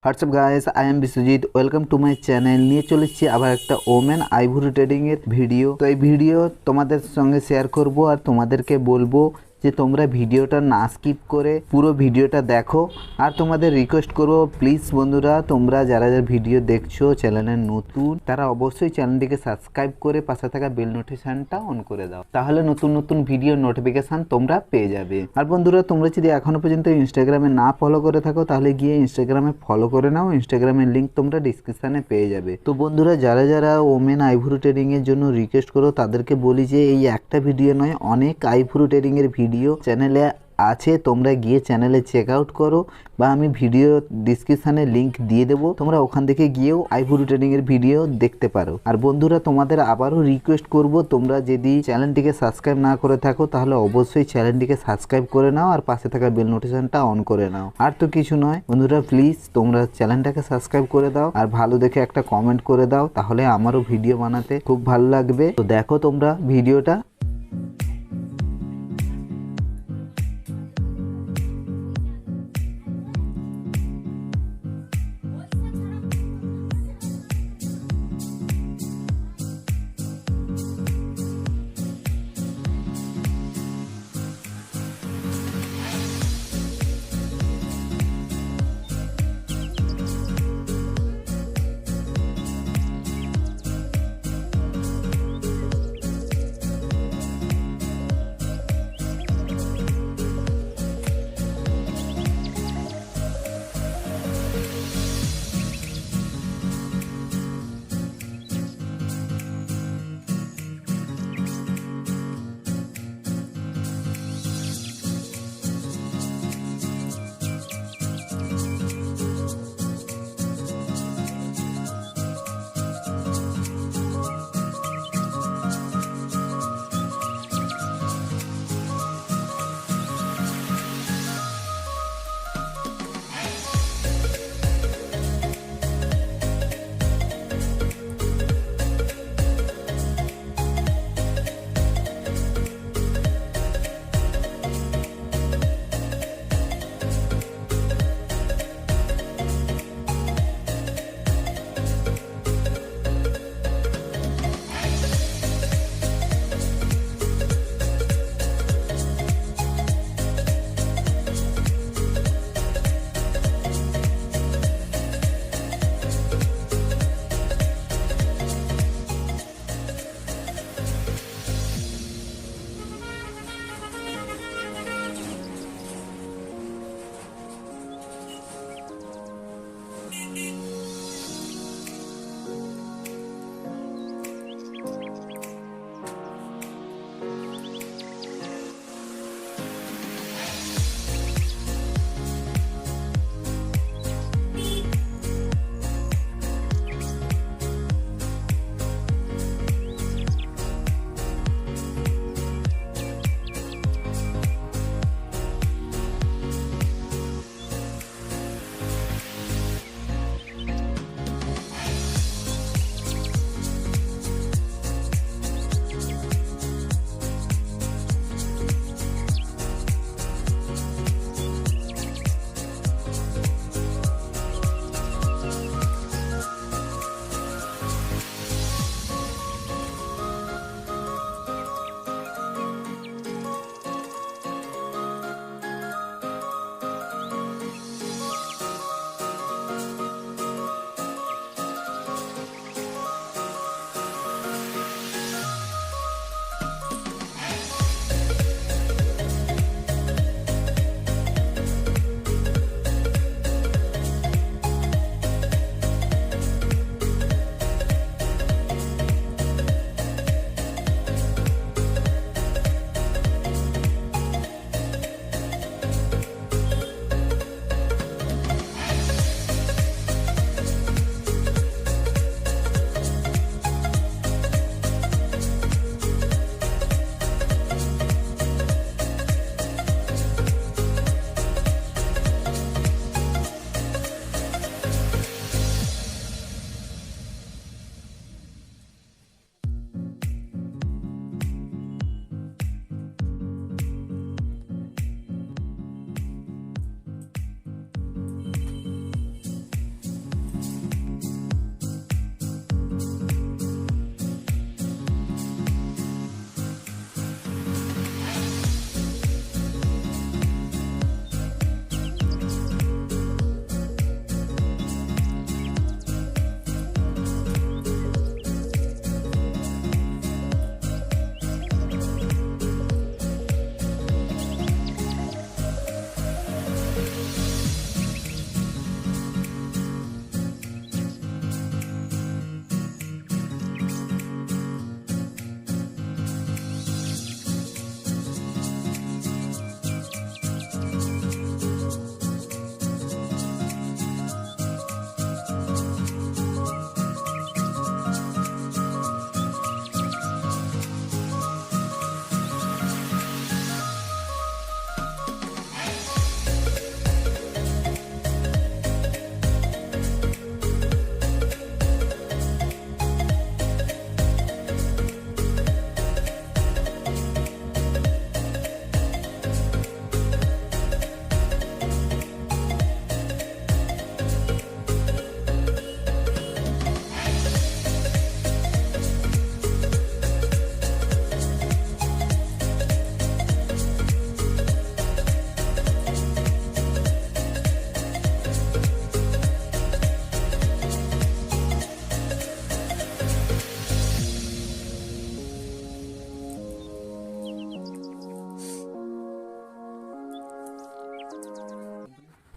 WhatsApp guys, I am Biswajit. Welcome to my channel. নিয়ে চলেছি আবার একটা ওমেন আইভরি ট্রেডিং এর ভিডিও। তো এই ভিডিও তোমাদের সঙ্গে শেয়ার করব আর তোমাদেরকে বলবো যে তোমরা ভিডিওটা না স্কিপ করে পুরো ভিডিওটা দেখো। আর তোমাদের রিকোয়েস্ট করবো প্লিজ বন্ধুরা, তোমরা যারা যারা ভিডিও দেখছো চ্যানেলে নতুন, তারা অবশ্যই চ্যানেলটিকে সাবস্ক্রাইব করে পাশে থাকা বেল নোটিফিকেশনটা অন করে দাও, তাহলে নতুন নতুন ভিডিও নোটিফিকেশন তোমরা পেয়ে যাবে। আর বন্ধুরা, তোমরা যদি এখনো পর্যন্ত ইনস্টাগ্রামে না ফলো করে থাকো তাহলে গিয়ে ইনস্টাগ্রামে ফলো করে নাও। ইনস্টাগ্রামের লিঙ্ক তোমরা ডিসক্রিপশনে পেয়ে যাবে। তো বন্ধুরা, যারা যারা ওমেন আইভরি ট্রেডিং এর জন্য রিকোয়েস্ট করো তাদেরকে বলি যে এই একটা ভিডিও নয়, অনেক আইভরি ট্রেডিং এর ভিডিও চ্যানেলে আছে, তোমরা গিয়ে চ্যানেলে চেক আউট করো, বা আমি ভিডিও ডিসক্রিপশানে লিঙ্ক দিয়ে দেবো, তোমরা ওখান থেকে গিয়েও আইভরি ট্রেডিং এর ভিডিও দেখতে পারো। আর বন্ধুরা, তোমাদের আবারও রিকোয়েস্ট করব, তোমরা যদি চ্যানেলটিকে সাবস্ক্রাইব না করে থাকো তাহলে অবশ্যই চ্যানেলটিকে সাবস্ক্রাইব করে নাও আর পাশে থাকা বেল নোটিফিকেশনটা অন করে নাও। আর তো কিছু নয় বন্ধুরা, প্লিজ তোমরা চ্যানেলটাকে সাবস্ক্রাইব করে দাও আর ভালো দেখে একটা কমেন্ট করে দাও, তাহলে আমারও ভিডিও বানাতে খুব ভালো লাগবে। তো দেখো তোমরা ভিডিওটা।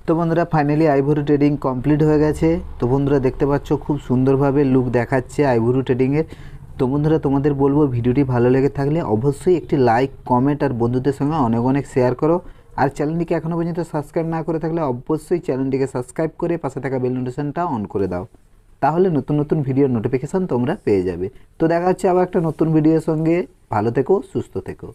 তো বন্ধুরা ফাইনালি আইব্রো ট্রেডিং কমপ্লিট হয়ে গেছে। তো বন্ধুরা দেখতে পাচ্ছ খুব সুন্দরভাবে লুক দেখাচ্ছে আইব্রো ট্রেডিংয়ের। তো বন্ধুরা তোমাদের বলবো ভিডিওটি ভালো লেগে থাকলে অবশ্যই একটি লাইক কমেন্ট আর বন্ধুদের সঙ্গে অনেক অনেক শেয়ার করো। আর চ্যানেলটিকে এখনও পর্যন্ত সাবস্ক্রাইব না করে থাকলে অবশ্যই চ্যানেলটিকে সাবস্ক্রাইব করে পাশে থাকা বেল নোটিফিকেশনটা অন করে দাও, তাহলে নতুন নতুন ভিডিওর নোটিফিকেশান তোমরা পেয়ে যাবে। তো দেখা হচ্ছে আবার একটা নতুন ভিডিওর সঙ্গে। ভালো থেকো, সুস্থ থেকো।